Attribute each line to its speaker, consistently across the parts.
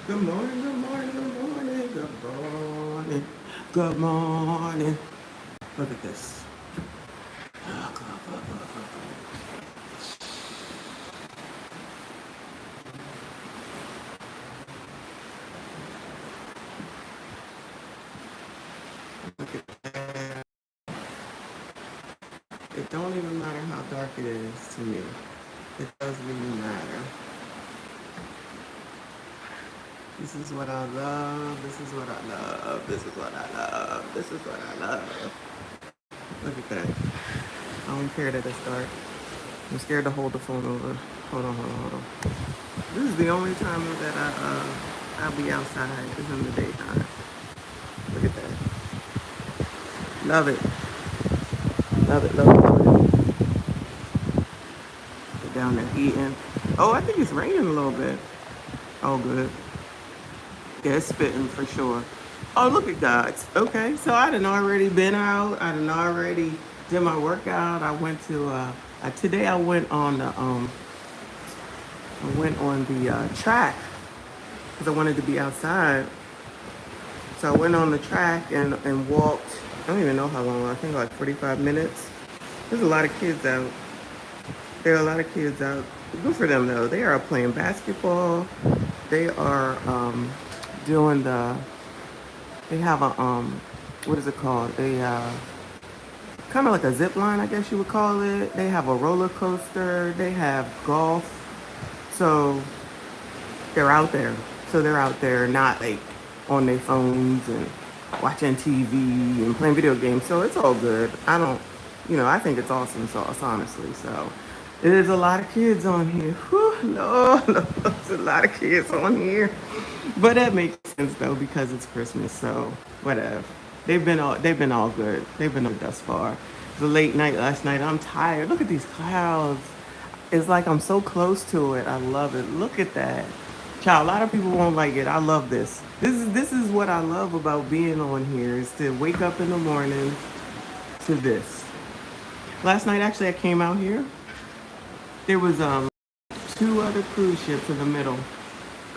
Speaker 1: Good morning, good morning, good morning, good morning, good morning. Look at this. Look at that. It don't even matter how dark it is to me. It doesn't even matter. This is what I love. This is what I love. This is what I love. This is what I love. Look at that. I don't care that it's dark. I'm scared to hold the phone over. Hold on, hold on, hold on. This is the only time that I'll be outside is in the daytime. Look at that. Love it. Love it, love it, love it. Get down there eating. Oh, I think it's raining a little bit. Oh, good. Yeah, it's spitting for sure. Oh, look at God. Okay, so I done already been out. I done already did my workout. I went to today. I went on the track because I wanted to be outside. So I went on the track and walked. I don't even know how long. I think like 45 minutes. There's a lot of kids out. There are a lot of kids out. Good for them though. They are playing basketball. They are doing the. They have a what is it called? Kind of like a zip line, I guess you would call it. They have a roller coaster. They have golf. So they're out there. So they're out there, not like on their phones and watching TV and playing video games. So it's all good. I don't, I think it's awesome sauce, honestly. So there's a lot of kids on here. Whew, Lord, there's a lot of kids on here. But that makes sense though because it's Christmas. So whatever. They've been all good. They've been good thus far. The late night last night. I'm tired. Look at these clouds. It's like I'm so close to it. I love it. Look at that. Child, a lot of people won't like it. I love this. This is what I love about being on here is to wake up in the morning to this. Last night actually I came out here. There was two other cruise ships in the middle.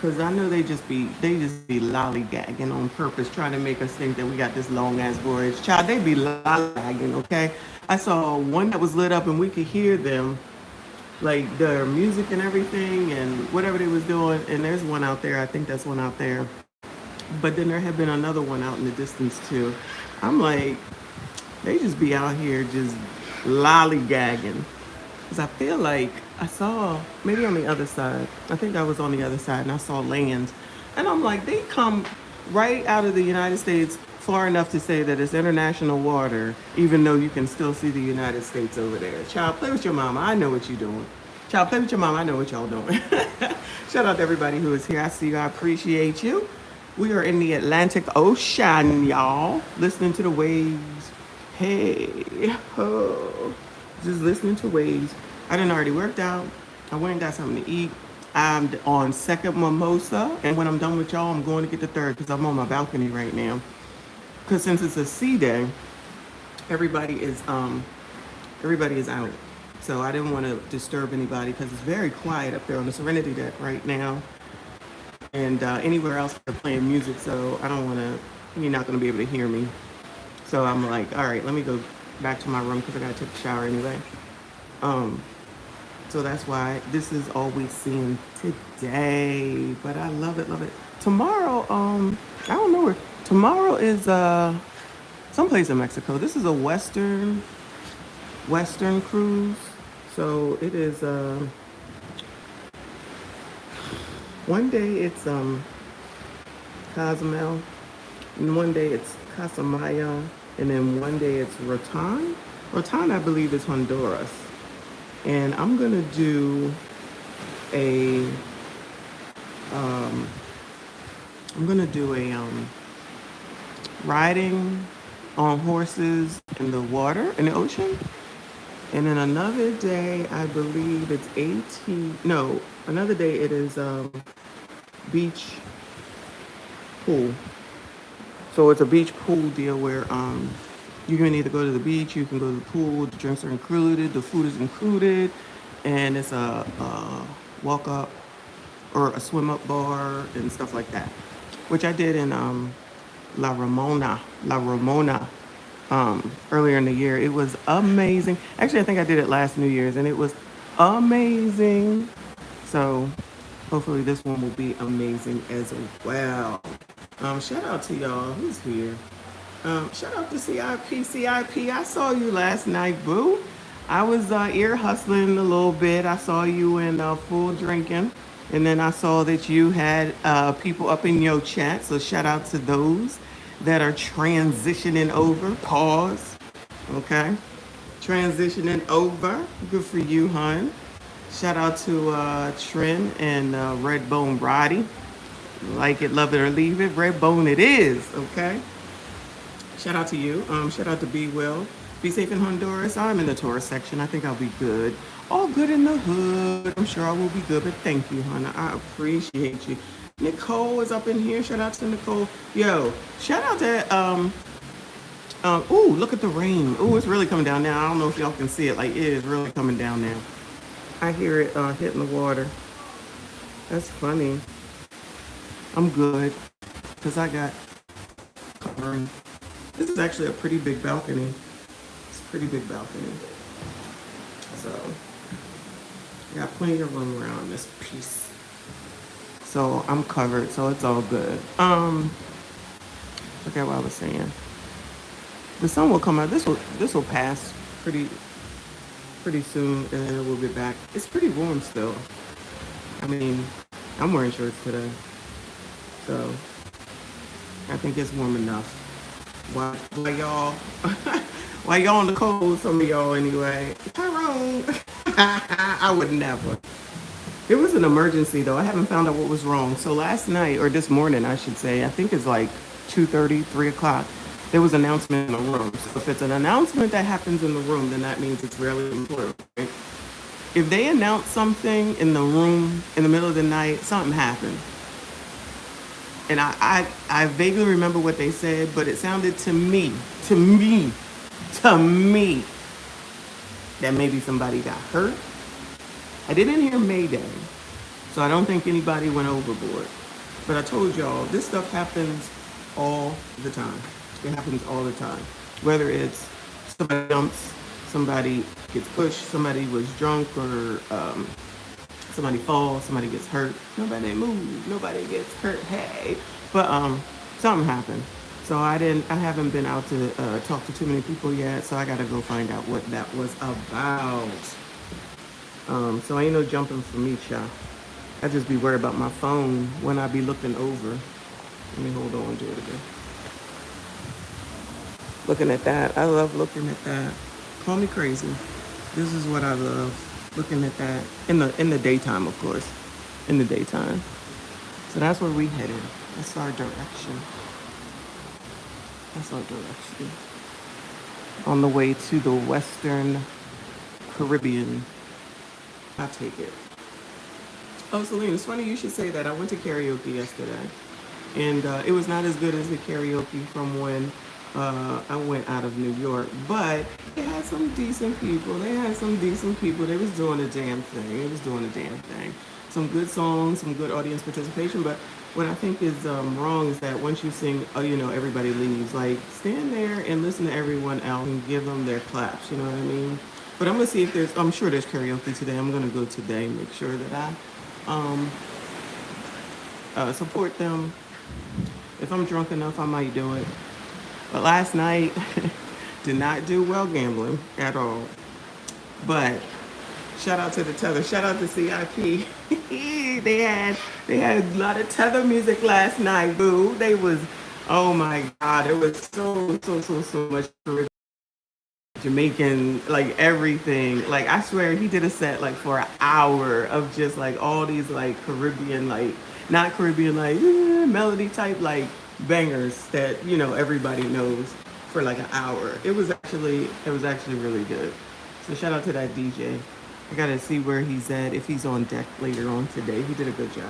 Speaker 1: Cause I know they just be lollygagging on purpose, trying to make us think that we got this long ass voyage. Child, they be lollygagging, okay? I saw one that was lit up and we could hear them like their music and everything and whatever they was doing. And there's one out there. I think that's one out there. But then there had been another one out in the distance too. I'm like, they just be out here just lollygagging. Because I feel like I saw maybe on the other side. I think I was on the other side and I saw land. And I'm like, they come right out of the United States far enough to say that it's international water, even though you can still see the United States over there. Child, play with your mama. I know what you're doing. Child, play with your mama. I know what y'all doing. Shout out to everybody who is here. I see you. I appreciate you. We are in the Atlantic Ocean, y'all. Listening to the waves. Hey, oh. Just listening to waves. I done already worked out. I went and got something to eat. I'm on second mimosa, and when I'm done with y'all, I'm going to get the third because I'm on my balcony right now. Because since it's a sea day, everybody is um everybody is out. So I didn't want to disturb anybody because it's very quiet up there on the Serenity deck right now, and anywhere else they're playing music. So I don't want to. You're not going to be able to hear me. So I'm like, all right, let me go back to my room because I gotta take a shower anyway. Um, so that's why this is all we seen today. But I love it, love it. Tomorrow, I don't know where. Tomorrow is someplace in Mexico. This is a Western cruise. So it is one day it's Cozumel, and one day it's Casamaya, and then one day it's Rotan. Rotan, I believe, is Honduras. And I'm gonna do a um, I'm gonna do a riding on horses in the water in the ocean. And then another day, I believe it's 18. No, another day it is beach pool. So it's a beach pool deal where you can either go to the beach, you can go to the pool, the drinks are included, the food is included, and it's a walk up. or a swim up bar and stuff like that, which I did in La Ramona, earlier in the year. It was amazing. Actually, I think I did it last New Year's, and it was amazing. So hopefully this one will be amazing as well. Shout out to y'all. Who's here? Shout out to CIP. CIP, I saw you last night, boo. I was ear hustling a little bit. I saw you in full drinking. And then I saw that you had people up in your chat. So shout out to those that are transitioning over. Pause. Okay. Transitioning over. Good for you, hun. Shout out to Trin and Redbone Roddy. Like it, love it, or leave it. Redbone it is. Okay. Shout out to you. Shout out to Be Well. Be safe in Honduras. I'm in the tourist section. I think I'll be good. All good in the hood. I'm sure I will be good, but thank you, Hannah. I appreciate you. Nicole is up in here. Shout out to Nicole. Yo, shout out to ooh, look at the rain. Ooh, it's really coming down now. I don't know if y'all can see it. Like, it is really coming down now. I hear it hitting the water. That's funny. I'm good because I got covering. This is actually a pretty big balcony. It's a pretty big balcony. So, got plenty of room around this piece. So, I'm covered, so it's all good. Forget what I was saying. The sun will come out. This will pass pretty soon, and then it will be back. It's pretty warm still. I mean, I'm wearing shorts today. So, I think it's warm enough. Why y'all? Why y'all on the cold? Some of y'all anyway. Tyrone. I would never. It was an emergency though. I haven't found out what was wrong. So last night, or this morning, I should say, I think it's like 2:30, 3 o'clock. There was an announcement in the room. So if it's an announcement that happens in the room, then that means it's really important. Right? If they announce something in the room in the middle of the night, something happened. And I vaguely remember what they said, but it sounded to me, that maybe somebody got hurt. I didn't hear Mayday, so I don't think anybody went overboard. But I told y'all, this stuff happens all the time. It happens all the time. Whether it's somebody jumps, somebody gets pushed, somebody was drunk, or somebody falls, somebody gets hurt. Nobody moves, nobody gets hurt. Hey, but something happened. So I haven't been out to talk to too many people yet. So I gotta go find out what that was about. So ain't no jumping for me, child. I just be worried about my phone when I be looking over. Let me hold on to it again. Looking at that, I love looking at that. Call me crazy. This is what I love. Looking at that in the daytime, of course, in the daytime. So that's where we headed. That's our direction. That's our direction. On the way to the Western Caribbean. I'll take it. Oh, Celine, it's funny you should say that. I went to karaoke yesterday, and it was not as good as the karaoke from when I went out of New York, but they had some decent people. They was doing a damn thing. Some good songs, some good audience participation. But what I think is wrong is that once you sing, everybody leaves. Like, stand there and listen to everyone else and give them their claps. You know what I mean? But I'm gonna see if I'm sure there's karaoke today. I'm gonna go today, make sure that I support them. If I'm drunk enough, I might do it. But last night, did not do well gambling at all. But shout out to the tether. Shout out to CIP. they had a lot of tether music last night, boo. They was, oh my God, it was so much Jamaican, like everything. Like, I swear he did a set like for an hour of just like all these like Caribbean, like not Caribbean, like melody type like bangers that everybody knows for like an hour. It was actually really good. So shout out to that DJ. I gotta see where he's at, if he's on deck later on today. He did a good job.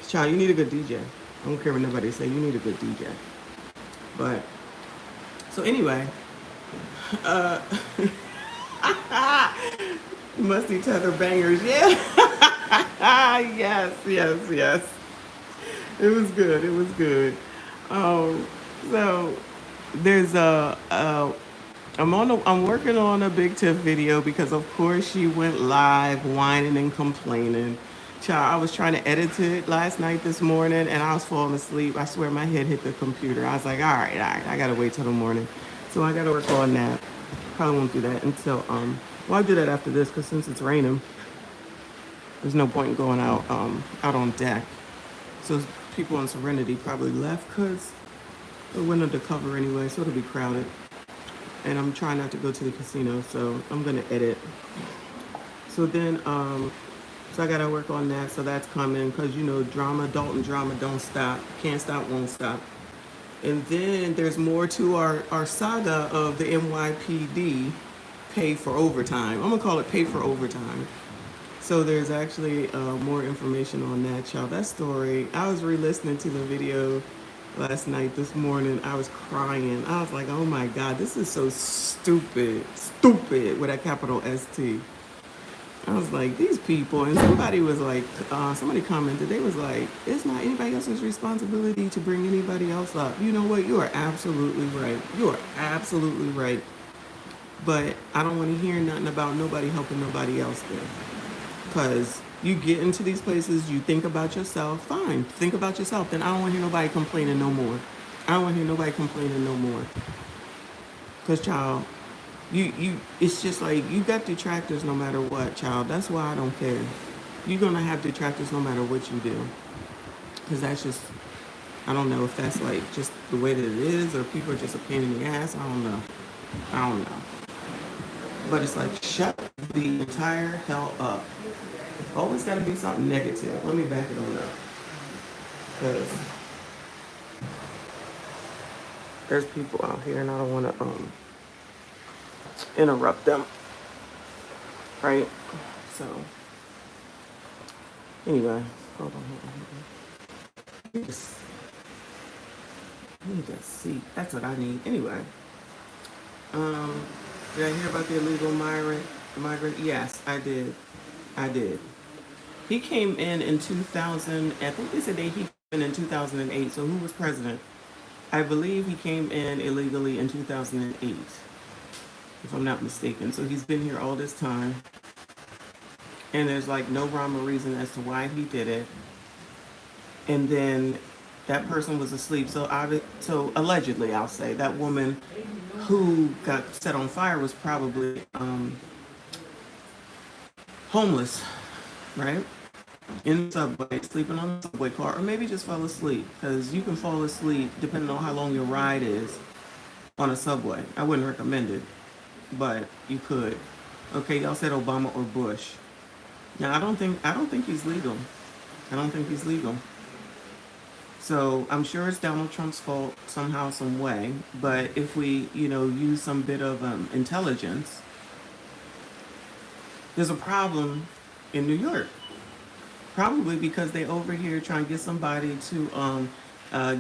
Speaker 1: Child, you need a good DJ. I don't care what nobody say. You need a good DJ. But so anyway. Musty tether bangers, yeah. Yes, yes, yes. It was good. It was good. Um, so there's I'm working on a Big Tiff video because of course she went live whining and complaining. Child, I was trying to edit it last night this morning and I was falling asleep. I swear my head hit the computer. I was like, all right, I gotta wait till the morning. So I gotta work on that. Probably won't do that until well, I'll do that after this because since it's raining, there's no point in going out on deck. So people on Serenity probably left because it went under cover anyway, so it'll be crowded. And I'm trying not to go to the casino, so I'm gonna edit. So then, so I gotta work on that. So that's coming because you know, drama, Dalton drama don't stop, can't stop, won't stop. And then there's more to our saga of the NYPD pay for overtime. I'm gonna call it pay for overtime. So there's actually more information on that, y'all. That story, I was re-listening to the video last night, this morning. I was crying. I was like, oh my God, this is so stupid. Stupid with a capital ST. I was like, these people, and somebody was like, somebody commented, they was like, it's not anybody else's responsibility to bring anybody else up. You know what? You are absolutely right. You are absolutely right. But I don't want to hear nothing about nobody helping nobody else there. Because you get into these places, you think about yourself, fine, think about yourself. Then I don't want to hear nobody complaining no more. I don't want to hear nobody complaining no more. Because, child, it's just like, you got detractors no matter what, child. That's why I don't care. You're going to have detractors no matter what you do. Because that's just, I don't know if that's like just the way that it is or people are just a pain in the ass. I don't know. I don't know. But it's like, shut the entire hell up. Always got to be something negative. Let me back it on up. Because there's people out here and I don't want to interrupt them. Right? So, anyway. Hold on. I need that seat. That's what I need. Anyway. Did I hear about the illegal migrant? Yes, I did. He came in 2000. I think they said he came in 2008. So who was president? I believe he came in illegally in 2008, if I'm not mistaken. So he's been here all this time, and there's like no rhyme or reason as to why he did it. And then that person was asleep. So allegedly, I'll say that woman who got set on fire was probably homeless, right? In the subway, sleeping on the subway car, or maybe just fell asleep, because you can fall asleep depending on how long your ride is on a subway. I wouldn't recommend it, but you could. Okay, y'all said Obama or Bush. Now I don't think he's legal. I don't think he's legal. So I'm sure it's Donald Trump's fault somehow, some way. But if we, use some bit of intelligence, there's a problem in New York. Probably because they over here trying to get somebody to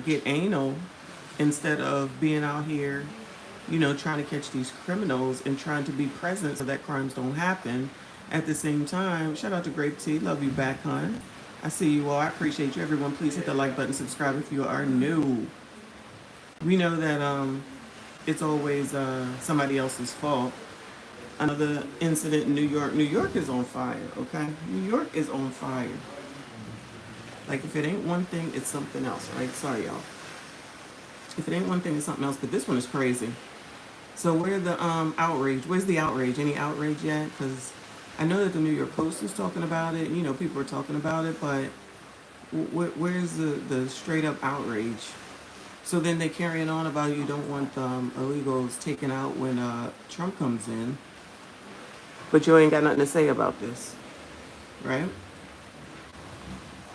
Speaker 1: get anal instead of being out here, trying to catch these criminals and trying to be present so that crimes don't happen. At the same time, shout out to Grape Tea. Love you back, hon. I see you all. I appreciate you. Everyone, please hit the like button, subscribe if you are new. We know that it's always somebody else's fault. Another incident in New York. New York is on fire, okay? New York is on fire. Like, if it ain't one thing, it's something else, right? Sorry, y'all. If it ain't one thing, it's something else. But this one is crazy. So where's the outrage? Where's the outrage? Any outrage yet? Because I know that the New York Post is talking about it. People are talking about it. But where's the straight up outrage? So then they're carrying on about you don't want illegals taken out when Trump comes in. But you ain't got nothing to say about this, right?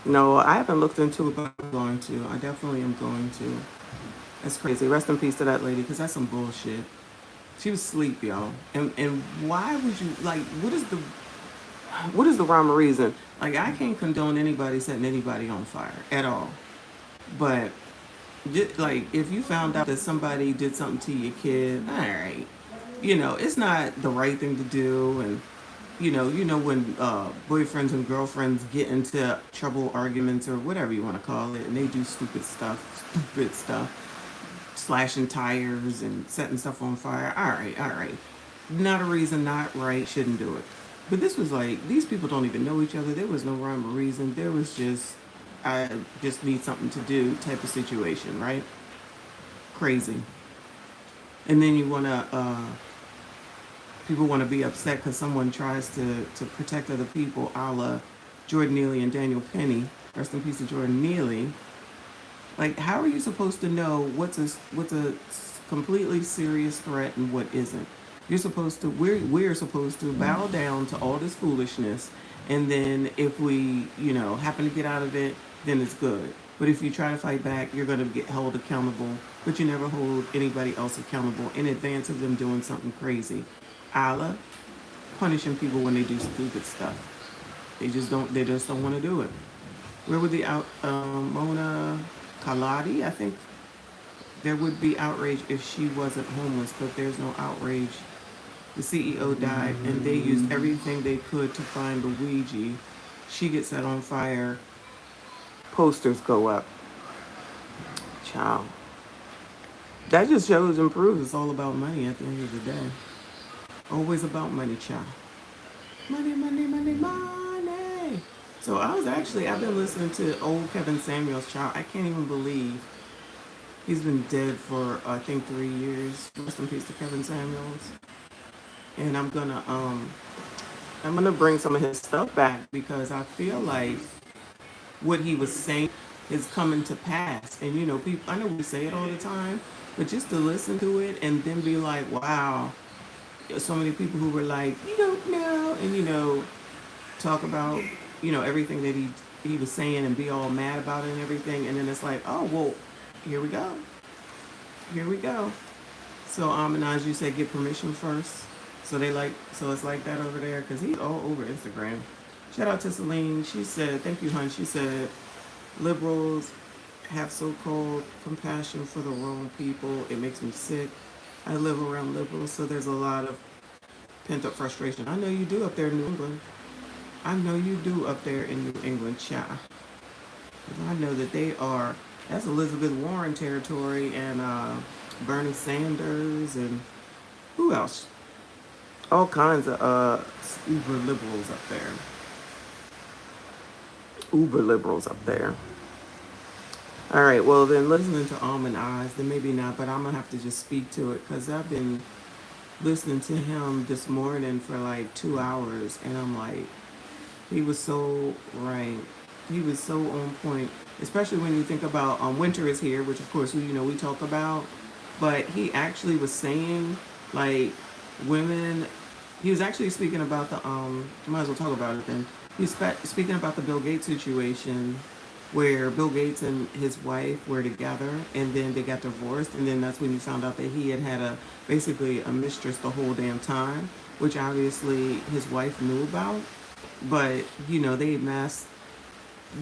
Speaker 1: No, I haven't looked into it, but I'm going to. I definitely am going to. That's crazy. Rest in peace to that lady, because that's some bullshit. She was asleep, y'all. And why would you, like, what is the rhyme or reason? Like, I can't condone anybody setting anybody on fire at all. But, like, if you found out that somebody did something to your kid, all right. It's not the right thing to do, and when boyfriends and girlfriends get into trouble, arguments, or whatever you want to call it, and they do stupid stuff, slashing tires and setting stuff on fire. All right. Not a reason, not right, shouldn't do it. But this was like, these people don't even know each other. There was no rhyme or reason. There was just, I just need something to do type of situation, right? Crazy. And then people want to be upset because someone tries to protect other people, a la Jordan Neely and Daniel Penny. Rest in peace to Jordan Neely. Like, how are you supposed to know what's a completely serious threat and what isn't? We're supposed to bow down to all this foolishness, and then if we, happen to get out of it, then it's good. But if you try to fight back, you're going to get held accountable, but you never hold anybody else accountable in advance of them doing something crazy. A la punishing people when they do stupid stuff. They just don't want to do it. Where would the Mona Kaladi, I think there would be outrage if she wasn't homeless, but there's no outrage. The CEO died, and they used everything they could to find Luigi. She gets set on fire. Posters go up. Child. That just shows and proves it's all about money at the end of the day. Always about money, child. Money, money, money, money. So I've been listening to old Kevin Samuels, child. I can't even believe he's been dead for, I think, 3 years. Rest in peace to Kevin Samuels. And I'm gonna bring some of his stuff back because I feel like what he was saying is coming to pass. And people, I know we say it all the time, but just to listen to it and then be like, wow, so many people who were like, you don't know, and talk about everything that he was saying and be all mad about it and everything, and then it's like, oh well, here we go. So and as you said, get permission first. So it's like that over there because he's all over Instagram. Shout out to Celine. She said, thank you, hon. She said, liberals have so-called compassion for the wrong people. It makes me sick. I live around liberals, so there's a lot of pent-up frustration. I know you do up there in New England. Child. I know that that's Elizabeth Warren territory and Bernie Sanders and who else? All kinds of uber liberals up there. All right, well then listening to Almond Eyes, then maybe not, but I'm gonna have to just speak to it because I've been listening to him this morning for like 2 hours, and I'm like, he was so right. He was so on point, especially when you think about winter is here, which of course we talk about, but he actually was saying like women. He was actually speaking about the might as well talk about it then. He's speaking about the Bill Gates situation, where Bill Gates and his wife were together, and then they got divorced, and then that's when you found out that he had basically a mistress the whole damn time, which obviously his wife knew about, but they amassed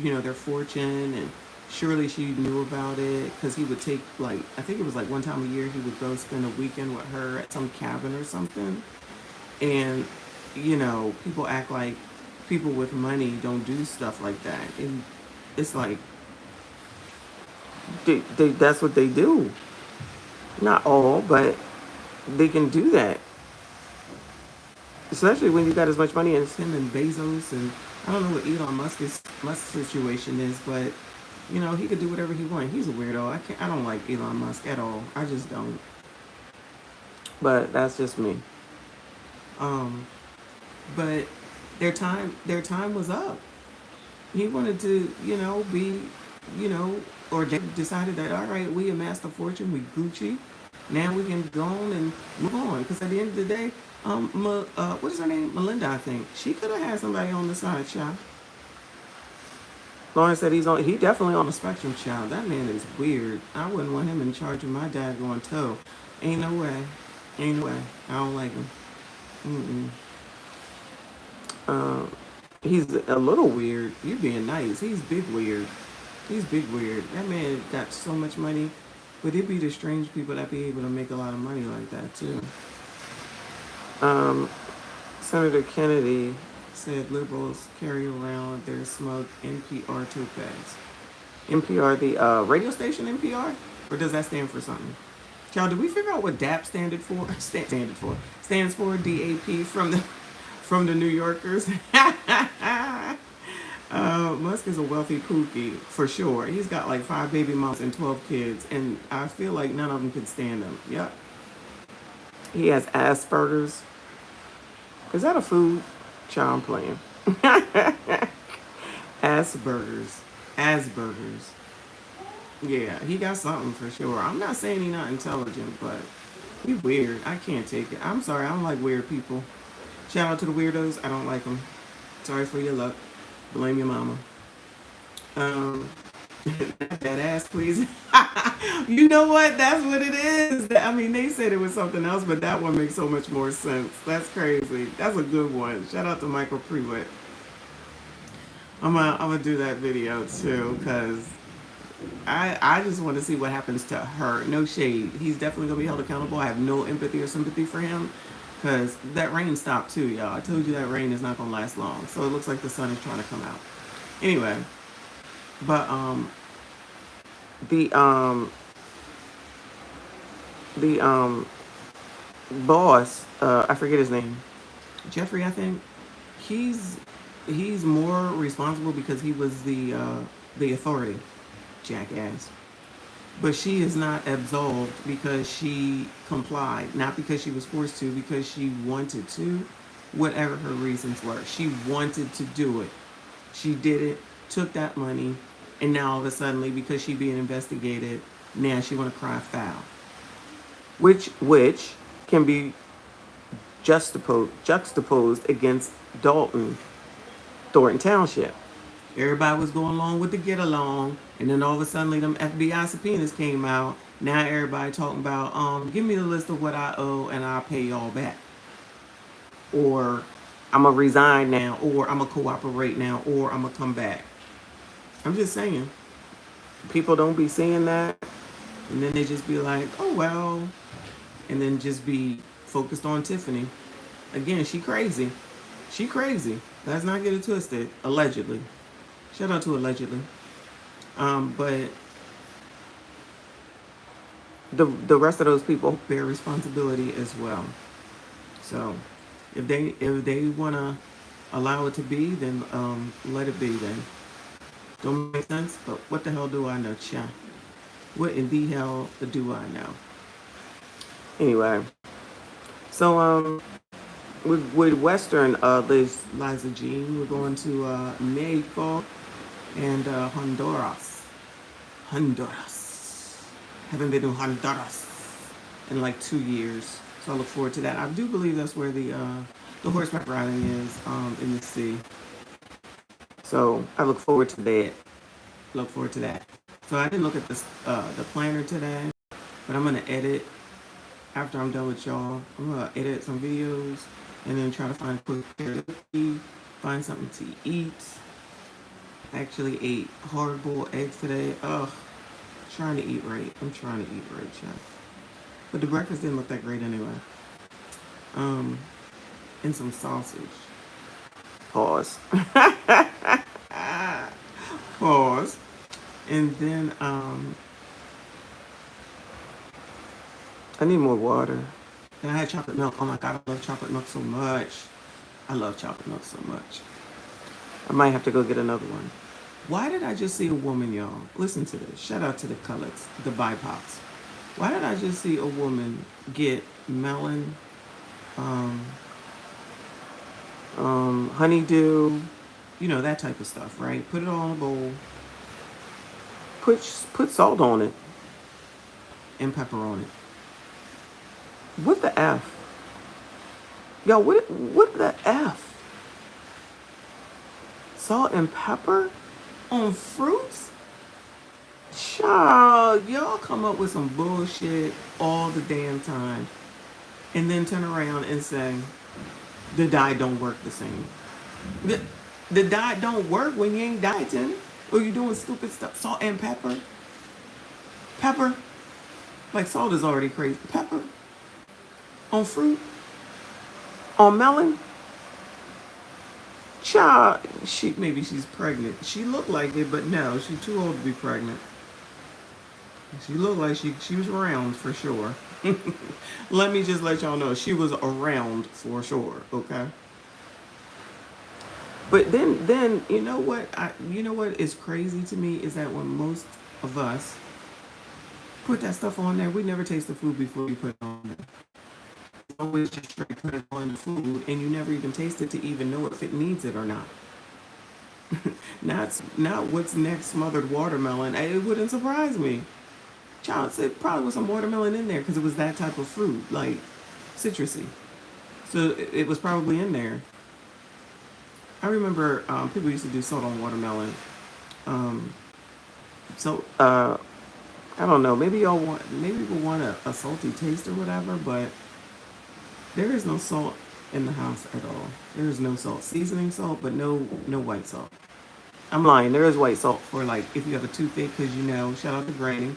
Speaker 1: their fortune, and surely she knew about it because he would take I think it was one time a year he would go spend a weekend with her at some cabin or something. And, people act like people with money don't do stuff like that. And it's like, that's what they do. Not all, but they can do that. Especially when you got as much money as him and Bezos. And I don't know what Elon Musk's situation is, but, he could do whatever he wants. He's a weirdo. I don't like Elon Musk at all. I just don't. But that's just me. But their time was up. He wanted to, be, or they decided that, all right, we amassed a fortune, we Gucci. Now we can go on and move on. Because at the end of the day, what is her name? Melinda, I think. She could have had somebody on the side, child. Lawrence said he definitely on the spectrum, child. That man is weird. I wouldn't want him in charge of my dad going toe. Ain't no way. I don't like him. He's a little weird. You're being nice. He's big weird. That man got so much money, but it'd be the strange people that be able to make a lot of money like that too. Senator Kennedy said liberals carry around their smug NPR tote bags. NPR, the radio station NPR? Or does that stand for something? Y'all, did we figure out what DAP stands for DAP from the New Yorkers? Musk is a wealthy pookie for sure. He's got like 5 baby moms and 12 kids, and I feel like none of them could stand him. Yep. He has Asperger's. Is that a food? Child, I'm playing. Asperger's. Yeah, he got something for sure. I'm not saying he's not intelligent, but he's weird. I can't take it. I'm sorry. I don't like weird people. Shout out to the weirdos. I don't like them. Sorry for your luck. Blame your mama. That ass, please. You know what? That's what it is. I mean, they said it was something else, but that one makes so much more sense. That's crazy. That's a good one. Shout out to Michael Prewitt. I'm gonna do that video too, because I just want to see what happens to her. No shade. He's definitely gonna be held accountable. I have no empathy or sympathy for him, because that rain stopped too, y'all. I told you that rain is not gonna last long. So it looks like the sun is trying to come out. Anyway, but the boss, I forget his name, Jeffrey, I think. He's more responsible because he was the authority, jackass. But she is not absolved because she complied, not because she was forced to, because she wanted to, whatever her reasons were. She wanted to do it. She did it, took that money, and now all of a sudden, because she being investigated, now she want to cry foul. Which can be juxtaposed against Thornton Township. Everybody was going along with the get along, and then all of a sudden them FBI subpoenas came out. Now everybody talking about, give me the list of what I owe and I'll pay y'all back. Or I'm going to resign now, or I'm going to cooperate now, or I'm going to come back. I'm just saying. People don't be saying that, and then they just be like, oh well, and then just be focused on Tiffany. Again, she crazy. She crazy. Let's not get it twisted. Allegedly. Shout out to allegedly. But the rest of those people bear responsibility as well. So if they wanna allow it to be, then let it be then. Don't make sense, but what the hell do I know, cha? What in the hell do I know? Anyway, so with Western Liza Jean, we're going to Mexico and Honduras. Haven't been to Honduras in like 2 years, so I look forward to that. I do believe that's where the horseback riding is in the sea. So I look forward to that. So I didn't look at the planner today, but I'm gonna edit after I'm done with y'all. I'm gonna edit some videos and then try to find a quick karaoke, find something to eat. I actually ate hard-boiled eggs today. Ugh, trying to eat right. I'm trying to eat right, child. But the breakfast didn't look that great anyway. And some sausage. Pause. Pause. And then I need more water. And I had chocolate milk. Oh my God, I love chocolate milk so much. I love chocolate milk so much. I might have to go get another one. Why did I just see a woman, y'all? Listen to this. Shout out to the colors, the BIPOCs. Why did I just see a woman get melon, honeydew, you know, that type of stuff, right? Put it all in a bowl. Put salt on it and pepper on it. What the F? Yo, what the F? Salt and pepper on fruits? Child, y'all come up with some bullshit all the damn time and then turn around and say the diet don't work the same. The diet don't work when you ain't dieting or you doing stupid stuff. Salt and pepper. Pepper. Like salt is already crazy. Pepper. On fruit. On melon. Child, maybe she's pregnant. She looked like it, but no, she's too old to be pregnant. She looked like she was around for sure. Let me just let y'all know she was around for sure. Okay. But then you know what is crazy to me is that when most of us put that stuff on there, we never taste the food before you put it on there. It's always just straight put it on the food, and you never even taste it to even know if it needs it or not. Not what's next, smothered watermelon. It wouldn't surprise me. Child said probably was some watermelon in there because it was that type of fruit, like citrusy. So it was probably in there. I remember people used to do salt on watermelon. Um, so I don't know. Maybe people want a salty taste or whatever, but there is no salt in the house at all. There is no salt, seasoning salt, but no white salt. I'm lying. There is white salt for like if you have a toothache, because shout out to Granny.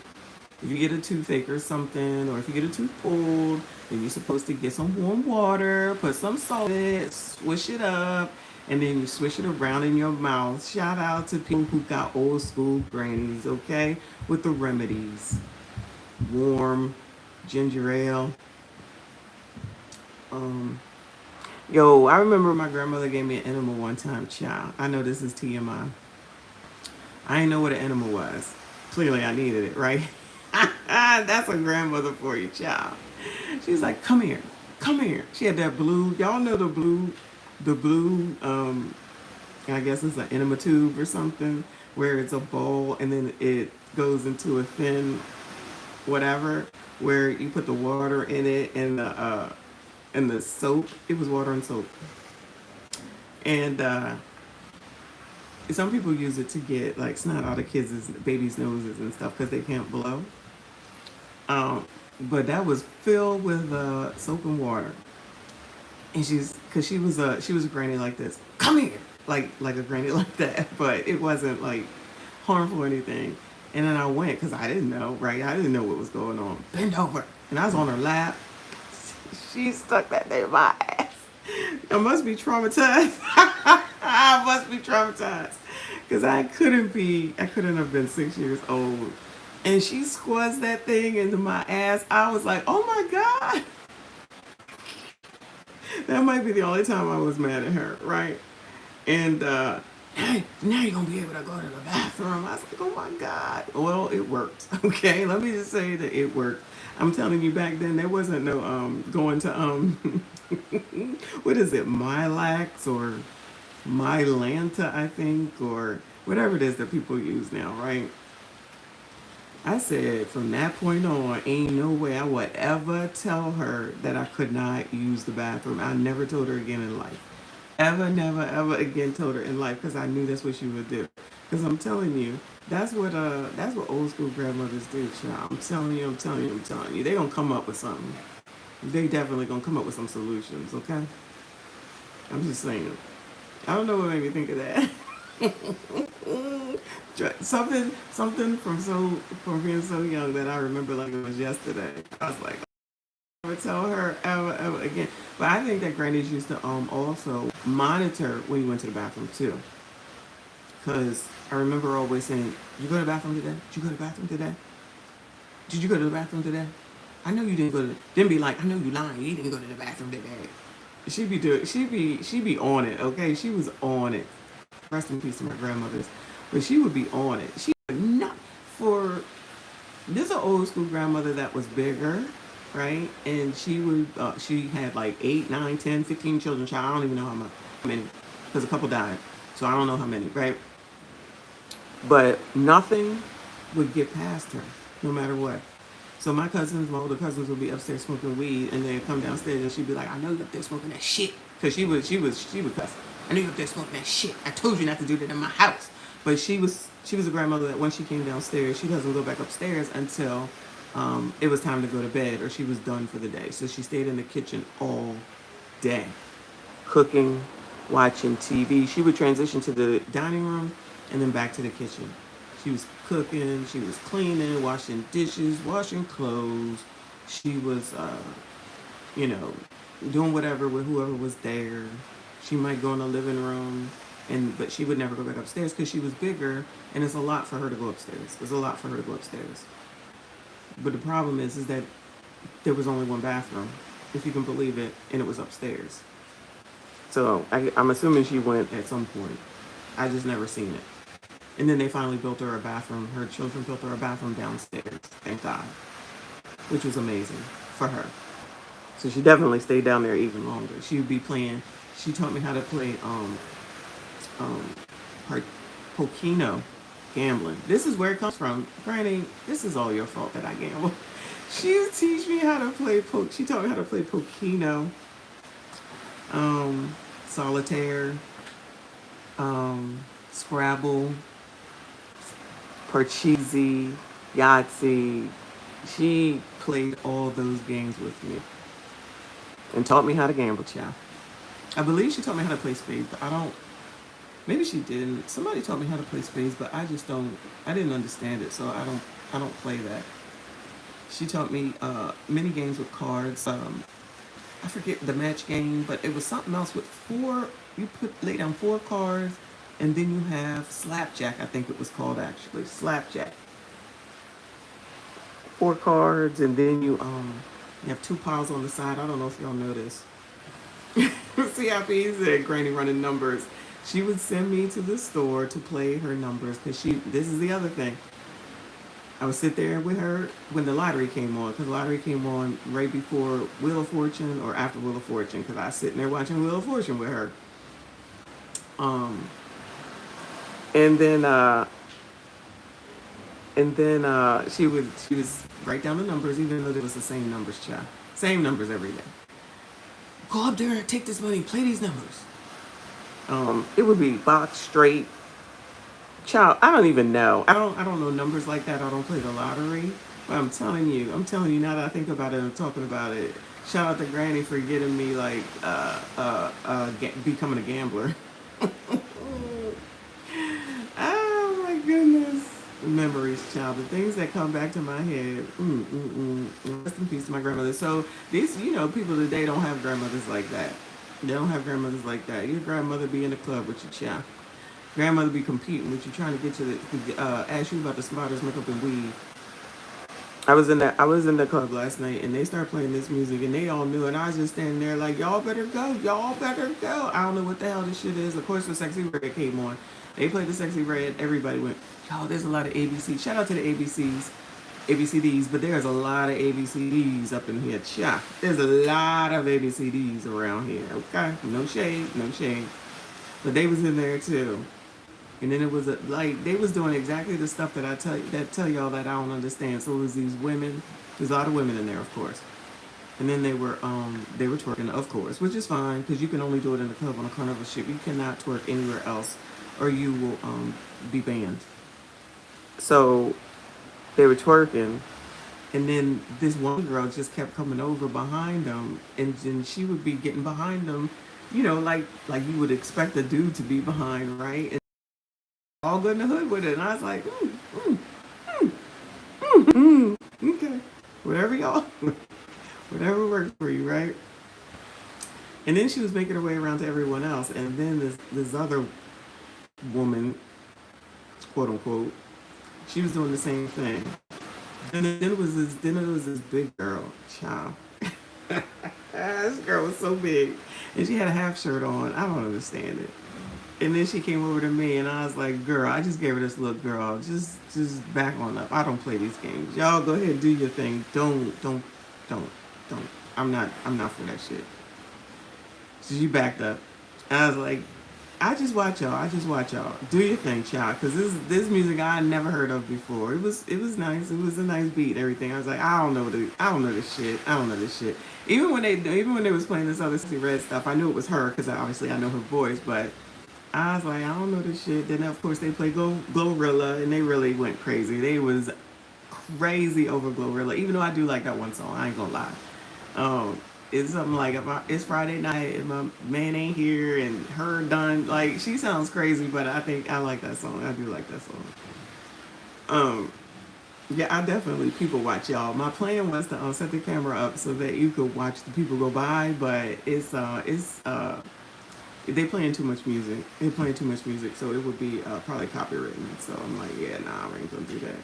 Speaker 1: If you get a toothache or something, or if you get a tooth pulled, then you're supposed to get some warm water, put some salt in it, swish it up, and then you swish it around in your mouth. Shout out to people who got old school grannies, okay? With the remedies. Warm, ginger ale. Yo, I remember my grandmother gave me an enema one time, child. I know this is TMI. I didn't know what an enema was. Clearly I needed it, right? That's a grandmother for you, child. She's like, come here, come here. She had that blue, y'all know the blue, I guess it's an enema tube or something, where it's a bowl and then it goes into a thin whatever, where you put the water in it and the soap. It was water and soap. And some people use it to get like snot out of babies' noses and stuff because they can't blow. But that was filled with soap and water. And cause she was a granny like this. Come here, like a granny like that. But it wasn't like harmful or anything. And then I went because I didn't know, right? I didn't know what was going on. Bend over, and I was on her lap. She stuck that thing in my ass. I must be traumatized. I must be traumatized because I couldn't have been 6 years old. And she squeezed that thing into my ass. I was like, oh my God. That might be the only time I was mad at her, right? And now you're going to be able to go to the bathroom. I was like, oh my God. Well, it worked. Okay, let me just say that it worked. I'm telling you, back then there wasn't no going to what is it, Milax or Mylanta, I think, or whatever it is that people use now, right? I said from that point on, ain't no way I would ever tell her that I could not use the bathroom. I never told her again in life. Ever, never, ever again told her in life because I knew that's what she would do. Because I'm telling you, that's what old school grandmothers do, child. I'm telling you. They gonna come up with something. They definitely gonna come up with some solutions, okay? I'm just saying. I don't know what made me think of that. something from being so young that I remember like it was yesterday. I was like, I would tell her ever again. But I think that grannies used to also monitor when you went to the bathroom too. Because I remember always saying, did you go to the bathroom today? Did you go to the bathroom today? Did you go to the bathroom today? I know you didn't go to then be like, I know you lying, you didn't go to the bathroom today. She'd be on it, okay? She was on it. Rest in peace to my grandmothers. But she would be on it. She would not this is an old school grandmother that was bigger, right? And she had like 8, 9, 10, 15 children. Child, I don't even know how many. Because a couple died. So I don't know how many, right? But nothing would get past her, no matter what. So my older cousins would be upstairs smoking weed, and they'd come downstairs, and she'd be like, "I know you're up there smoking that shit," because she would cuss. "I know you're up there smoking that shit. I told you not to do that in my house." But she was a grandmother that when she came downstairs, she doesn't go back upstairs until it was time to go to bed or she was done for the day. So she stayed in the kitchen all day, cooking, watching TV. She would transition to the dining room and then back to the kitchen. She was cooking, she was cleaning, washing dishes, washing clothes. She was, doing whatever with whoever was there. She might go in the living room, but she would never go back upstairs because she was bigger, and it's a lot for her to go upstairs. It's a lot for her to go upstairs. But the problem is that there was only one bathroom, if you can believe it, and it was upstairs. So I'm assuming she went at some point. I just never seen it. And then they finally built her a bathroom. Her children built her a bathroom downstairs, thank God, which was amazing for her. So she definitely stayed down there even longer. She would be playing. She taught me how to play Pokino gambling. This is where it comes from. Granny, this is all your fault that I gamble. She would teach me how to play She taught me how to play Pokino, solitaire, Scrabble, Parcheesi, Yahtzee. She played all those games with me and taught me how to gamble, child. I believe she taught me how to play spades, but I don't. Maybe she didn't. Somebody taught me how to play spades, but I just don't. I didn't understand it, so I don't play that. She taught me mini games with cards. I forget the match game, but it was something else with four. You lay down 4 cards, and then you have slapjack. I think it was called actually slapjack. 4 cards, and then you have 2 piles on the side. I don't know if y'all know this. See how easy Granny running numbers. She would send me to the store to play her numbers because this is the other thing. I would sit there with her when the lottery came on, because the lottery came on right before Wheel of Fortune or after Wheel of Fortune, because I was sitting there watching Wheel of Fortune with her. And then she would write down the numbers, even though it was the same numbers, child. Same numbers every day. Go up there and take this money, play these numbers. It would be box straight. Child, I don't even know. I don't know numbers like that. I don't play the lottery. But I'm telling you now that I think about it and talking about it, shout out to Granny for getting me like becoming a gambler. Oh my goodness. Memories, child. The things that come back to my head. Rest in peace to my grandmother. So these, people today don't have grandmothers like that. They don't have grandmothers like that. Your grandmother be in the club with your child. Grandmother be competing with you, trying to get you to ask you about the smartest makeup and weave. I was in the club last night, and they started playing this music, and they all knew, and I was just standing there like, y'all better go, y'all better go. I don't know what the hell this shit is. Of course, the Sexy Red came on. They played the Sexy Red. Everybody went, y'all, there's a lot of ABC. Shout out to the ABCs, ABCDs, but there's a lot of ABCDs up in here. Cha. There's a lot of ABCDs around here, okay? No shade, no shade. But they was in there, too. And then it was they was doing exactly the stuff that I tell y'all that I don't understand. So it was these women. There's a lot of women in there, of course. And then they were twerking, of course, which is fine because you can only do it in the club on a carnival ship. You cannot twerk anywhere else, or you will be banned. So they were twerking, and then this one girl just kept coming over behind them, and then she would be getting behind them, like you would expect a dude to be behind, right? And all good in the hood with it, and I was like, okay, whatever works for you, right? And then she was making her way around to everyone else, and then this other woman, quote unquote, she was doing the same thing. And then it was this big girl, child. This girl was so big, and she had a half shirt on. I don't understand it. And then she came over to me, and I was like, girl, I just gave her this look, girl. Just back on up. I don't play these games. Y'all go ahead and do your thing. Don't. I'm not for that shit. So she backed up. And I was like, I just watch y'all. Do your thing, child. Because this music I never heard of before. It was nice. It was a nice beat and everything. I was like, I don't know this shit. Even when they was playing this other Sexy Red stuff, I knew it was her because obviously I know her voice, but I was like, I don't know this shit. Then of course they played Glorilla, and they really went crazy. They was crazy over Glorilla, even though I do like that one song. I ain't gonna lie. It's something like it's Friday night and my man ain't here and her done. Like, she sounds crazy, but I think I like that song. I do like that song. Yeah, I definitely people watch, y'all. My plan was to set the camera up so that you could watch the people go by, but it's they playing too much music. They playing too much music, so it would be probably copywritten. So I'm like, yeah, nah, I ain't gonna do that.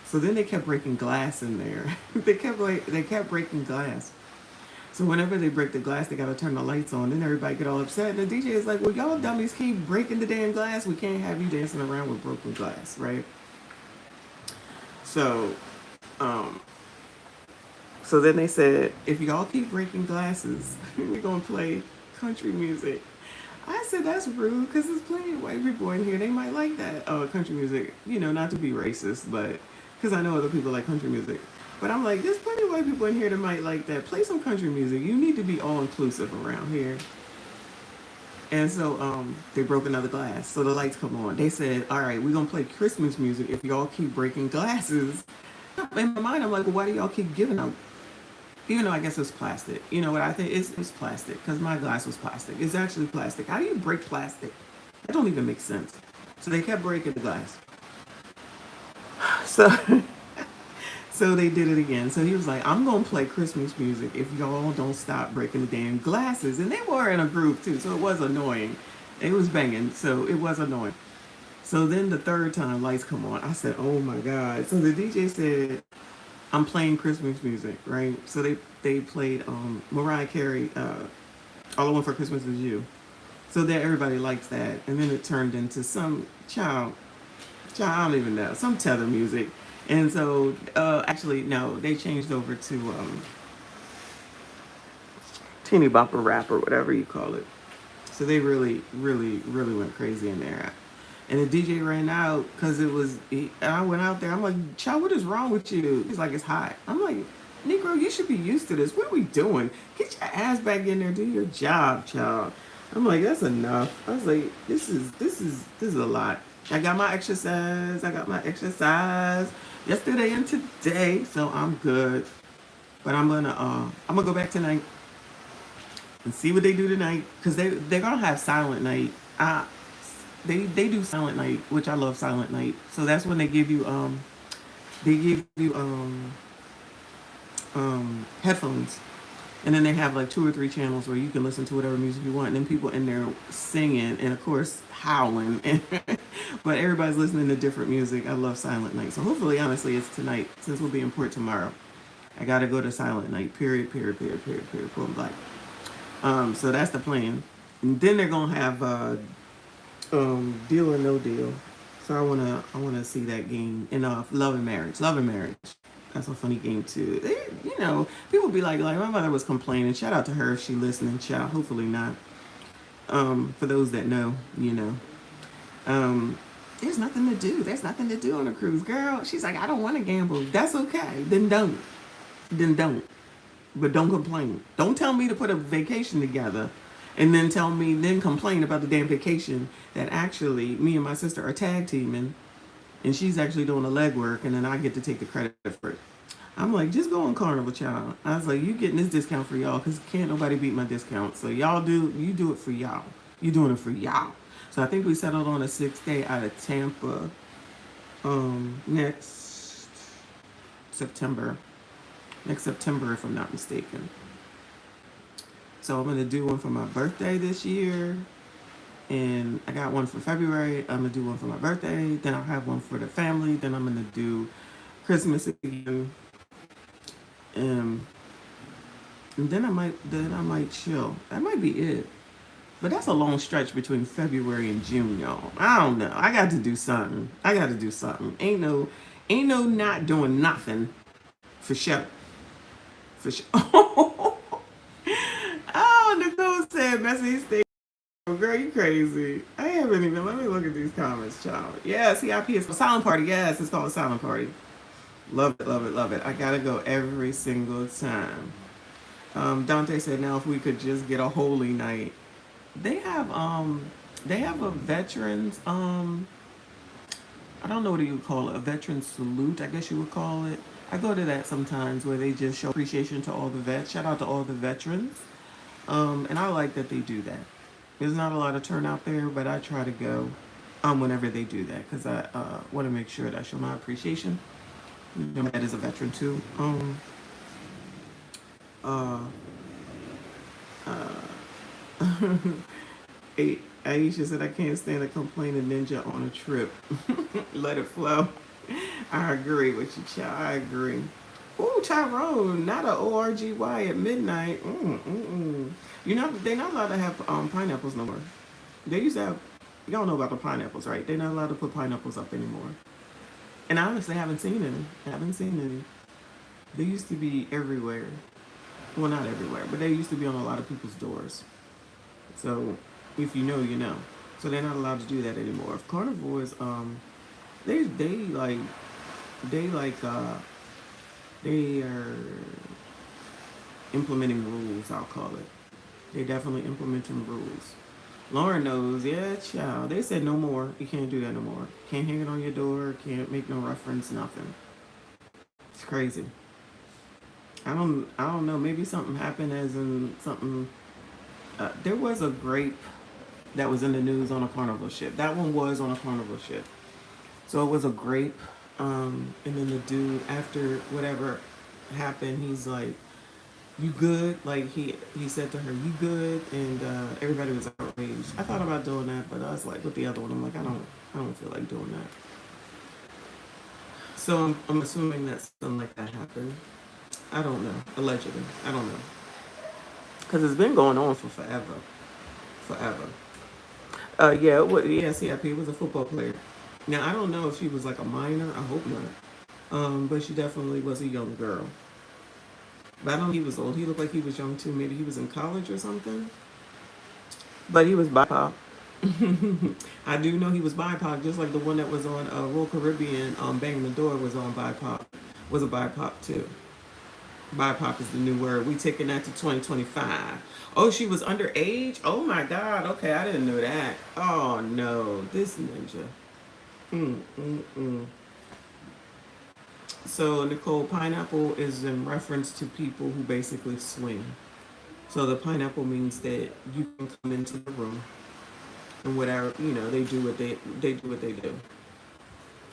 Speaker 1: So then they kept breaking glass in there. They kept breaking glass. So whenever they break the glass, they gotta turn the lights on. Then everybody get all upset. And the DJ is like, well, y'all dummies keep breaking the damn glass. We can't have you dancing around with broken glass, right? So, so then they said, if y'all keep breaking glasses, we're gonna play country music. I said, that's rude, because there's plenty of white people in here. They might like that country music. You know, not to be racist, but because I know other people like country music. But I'm like, there's plenty of white people in here that might like that. Play some country music. You need to be all-inclusive around here. And so they broke another glass. So the lights come on. They said, all right, we're going to play Christmas music if y'all keep breaking glasses. In my mind, I'm like, well, why do y'all keep giving out? Even though I guess it's plastic. You know what I think? It's plastic, because my glass was plastic. It's actually plastic. How do you break plastic? That don't even make sense. So they kept breaking the glass. So, so they did it again. So he was like, I'm going to play Christmas music if y'all don't stop breaking the damn glasses. And they were in a group too, so it was annoying. It was banging, so it was annoying. So then the third time lights come on, I said, oh my God. So the DJ said, I'm playing Christmas music, right? So they played Mariah Carey, All I Want for Christmas Is You. So that everybody likes that. And then it turned into some child, I don't even know, some tether music. And so, actually, no, they changed over to teeny bopper rap or whatever you call it. So they really went crazy in there. And the DJ ran out because I went out there. I'm like, child, what is wrong with you? He's like, it's hot. I'm like, Negro, you should be used to this. What are we doing? Get your ass back in there, do your job, child. I'm like, that's enough. I was like, this is a lot. I got my exercise yesterday and today, so I'm good. But I'm gonna go back tonight and see what they do tonight, because they're gonna have silent night. They do silent night, which I love silent night. So that's when they give you headphones, and then they have like 2 or 3 channels where you can listen to whatever music you want, and then people in there singing and of course howling, but everybody's listening to different music. I love silent night. So hopefully, honestly, it's tonight, since we'll be in port tomorrow. I gotta go to silent night. Period. Point blank. So that's the plan. And then they're gonna have Deal or No Deal. So I wanna see that game. And Love and Marriage. That's a funny game too. People be like my mother was complaining. Shout out to her if she listening. Child, hopefully not. For those that know, there's nothing to do. There's nothing to do on a cruise, girl. She's like, I don't want to gamble. That's okay. Then don't. But don't complain. Don't tell me to put a vacation together and then complain about the damn vacation that actually me and my sister are tag teaming, and she's actually doing the legwork, and then I get to take the credit for it. I'm like, just go on Carnival, child. I was like, you getting this discount for y'all, because can't nobody beat my discount. So you do it for y'all. You doing it for y'all. So I think we settled on a 6-day out of Tampa next September, if I'm not mistaken. So I'm going to do one for my birthday this year. And I got one for February. I'm going to do one for my birthday. Then I'll have one for the family. Then I'm going to do Christmas again. And then I might chill. That might be it. But that's a long stretch between February and June, y'all. I don't know. I got to do something. Ain't no not doing nothing for sure. Oh, Nicole said, messy state. Girl, you crazy. I haven't even, let me look at these comments, child. Yeah, CIP is a silent party. Yes, it's called a silent party. Love it. I gotta go every single time. Dante said, now if we could just get a holy night. They have a veterans, I don't know what you would call it, a veterans salute, I guess you would call it. I go to that sometimes, where they just show appreciation to all the vets. Shout out to all the veterans. And I like that they do that. There's not a lot of turnout there, but I try to go whenever they do that, because I want to make sure that I show my appreciation. My dad is a veteran too. Aisha said, I can't stand a complaining ninja on a trip. Let it flow. I agree with you, child. I agree. Ooh, Tyrone, not a ORGY at midnight. You know, they're not allowed to have pineapples no more. They used to have, y'all know about the pineapples, right? They're not allowed to put pineapples up anymore. And I honestly haven't seen any. Haven't seen any. They used to be everywhere. Well, not everywhere, but they used to be on a lot of people's doors. So if you know, you know. So they're not allowed to do that anymore. Carnivores, they they like they are implementing rules. I'll call it. They definitely implementing rules. Lauren knows, yeah, child. They said no more. You can't do that no more. Can't hang it on your door. Can't make no reference. Nothing. It's crazy. I don't know. Maybe something happened, as in something. There was a grape that was in the news on a carnival ship. That one was on a carnival ship. So it was a grape. And then the dude, after whatever happened, he's like, "You good?" Like he said to her, "You good?" And everybody was outraged. I thought about doing that, but I was like, with the other one, I'm like, I don't feel like doing that. So I'm assuming that something like that happened. I don't know. Allegedly, I don't know, because it's been going on for forever, forever. Yeah, yeah, CIP was a football player. Now I don't know if she was like a minor. I hope not. But she definitely was a young girl. But I don't know, he was old. He looked like he was young too. Maybe he was in college or something. But he was BIPOC. I do know he was BIPOC, just like the one that was on Royal Caribbean, Banging the Door was on BIPOC, was a BIPOC too. BIPOC is the new word. We taking that to 2025. Oh, she was underage? Oh my God. Okay, I didn't know that. Oh no, this ninja. Mm, mm, mm. So, Nicole, pineapple is in reference to people who basically swing. So the pineapple means that you can come into the room and whatever, they do what they do what they do.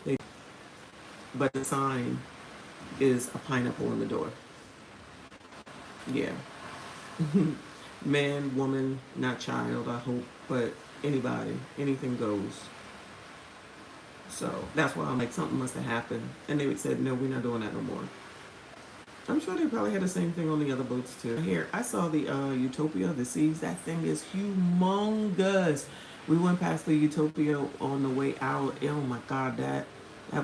Speaker 1: They, but the sign is a pineapple in the door. Yeah. Man, woman, not child, I hope, but anybody, anything goes. So that's why I'm like, something must have happened. And they said, no, we're not doing that no more. I'm sure they probably had the same thing on the other boats too. Here, I saw the Utopia, the seas. That thing is humongous. We went past the Utopia on the way out. Oh my God, that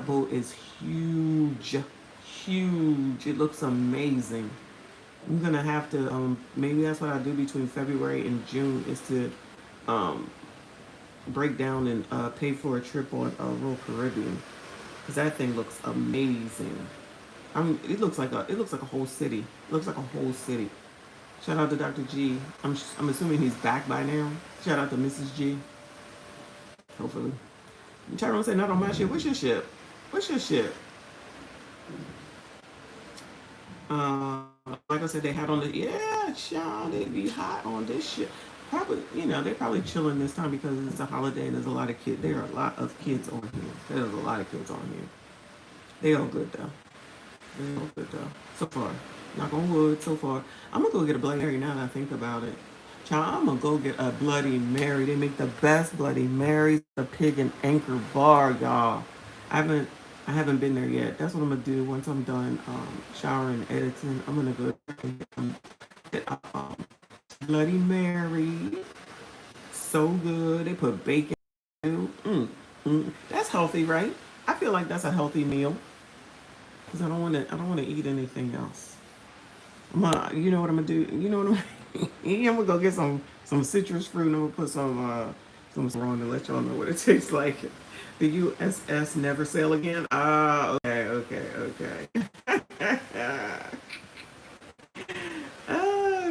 Speaker 1: boat is huge, huge. It looks amazing. I'm gonna have to maybe that's what I do between February and June is to um, break down and pay for a trip on Royal Caribbean, because that thing looks amazing. It looks like a whole city. It looks like a whole city. Shout out to Dr. G. I'm assuming he's back by now. Shout out to Mrs. G. Hopefully. Tyrone said, not on my ship. What's your ship? What's your ship? Like I said, they had on the, yeah, child, they be hot on this ship. Probably, they're probably chilling this time because it's a holiday and there's a lot of kids. There are a lot of kids on here. There's a lot of kids on here. They all good though. They all good though. So far. Knock on wood, so far. I'm gonna go get a Bloody Mary now that I think about it. Child, I'm gonna go get a Bloody Mary. They make the best Bloody Marys, the Pig and Anchor Bar, y'all. I haven't been there yet. That's what I'm gonna do once I'm done showering and editing. I'm gonna go get Bloody Mary. So good. They put bacon. That's healthy, right? I feel like that's a healthy meal because I don't want to eat anything else. You know what I'm gonna do? You know what I'm gonna go get some citrus fruit and I'm gonna put some on to let y'all know what it tastes like. The USS never sail again. Ah, okay.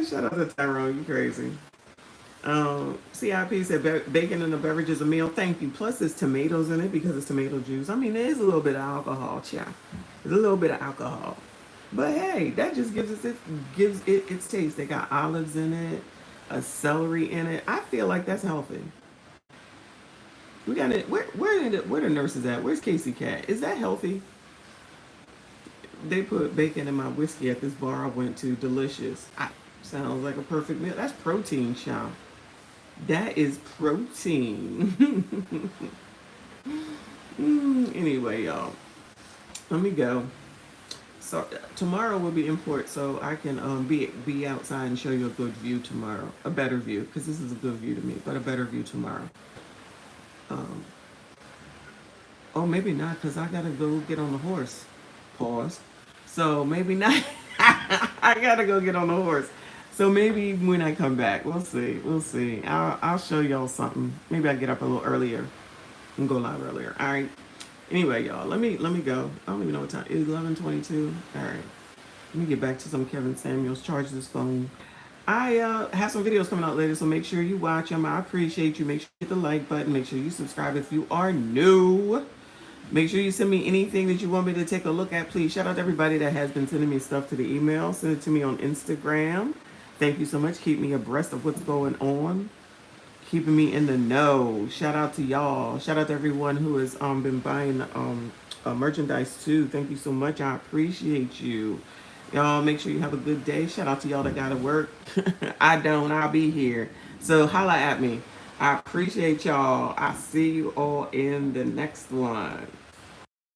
Speaker 1: Shout out to Tyrone, you crazy. CIP said bacon in the beverage is a meal. Thank you. Plus, there's tomatoes in it because it's tomato juice. I mean, there's a little bit of alcohol, child. There's a little bit of alcohol. But hey, that just gives it its taste. They got olives in it, a celery in it. I feel like that's healthy. We got it. Where the nurses at? Where's Casey Cat? Is that healthy? They put bacon in my whiskey at this bar I went to. Delicious. Sounds like a perfect meal. That's protein, child. That is protein. Anyway, y'all, let me go. So tomorrow will be important, so I can be outside and show you a good view tomorrow, a better view, because this is a good view to me, but a better view tomorrow. Um, oh, maybe not, because I gotta go get on the horse. Pause. So maybe not. I gotta go get on the horse. So maybe when I come back, we'll see. We'll see. I'll show y'all something. Maybe I get up a little earlier and go live earlier. All right. Anyway, y'all, let me go. I don't even know what time. It's 11:22. All right. Let me get back to some Kevin Samuels. Charge this phone. I have some videos coming out later, so make sure you watch them. I appreciate you. Make sure you hit the like button. Make sure you subscribe if you are new. Make sure you send me anything that you want me to take a look at. Please shout out to everybody that has been sending me stuff to the email. Send it to me on Instagram. Thank you so much. Keep me abreast of what's going on. Keeping me in the know. Shout out to y'all. Shout out to everyone who has been buying merchandise too. Thank you so much. I appreciate you. Y'all make sure you have a good day. Shout out to y'all that gotta work. I don't. I'll be here. So holla at me. I appreciate y'all. I'll see you all in the next one.